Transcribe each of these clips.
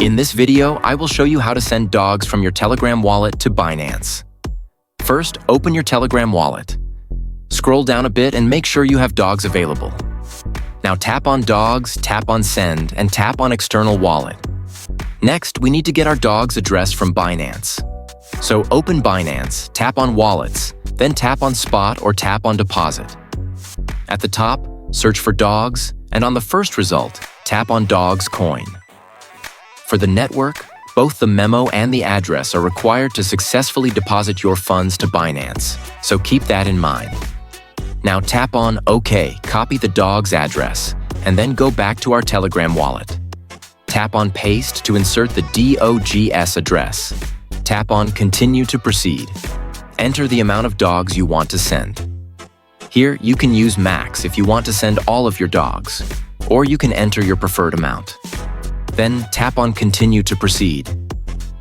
In this video, I will show you how to send dogs from your Telegram wallet to Binance. First, open your Telegram wallet. Scroll down a bit and make sure you have dogs available. Now tap on Dogs, tap on Send, and tap on External Wallet. Next, we need to get our dog's address from Binance. So open Binance, tap on Wallets, then tap on Spot or tap on Deposit. At the top, search for Dogs, and on the first result, tap on Dogs Coin. For the network, both the memo and the address are required to successfully deposit your funds to Binance, so keep that in mind. Now tap on OK, copy the dog's address, and then go back to our Telegram wallet. Tap on Paste to insert the DOGS address. Tap on Continue to proceed. Enter the amount of dogs you want to send. Here, you can use max if you want to send all of your dogs, or you can enter your preferred amount. Then tap on Continue to proceed.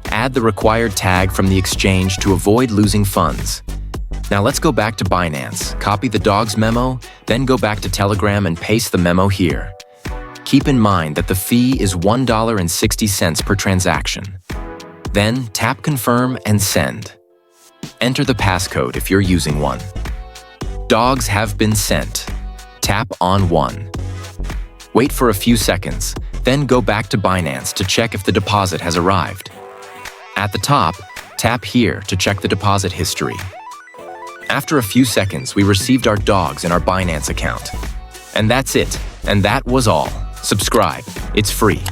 Add the required tag from the exchange to avoid losing funds. Now let's go back to Binance, copy the dog's memo, then go back to Telegram and paste the memo here. Keep in mind that the fee is $1.60 per transaction. Then tap Confirm and Send. Enter the passcode if you're using one. Dogs have been sent. Tap on 1. Wait for a few seconds, then go back to Binance to check if the deposit has arrived. At the top, tap here to check the deposit history. After a few seconds, we received our dogs in our Binance account. And that's it. And that was all. Subscribe. It's free.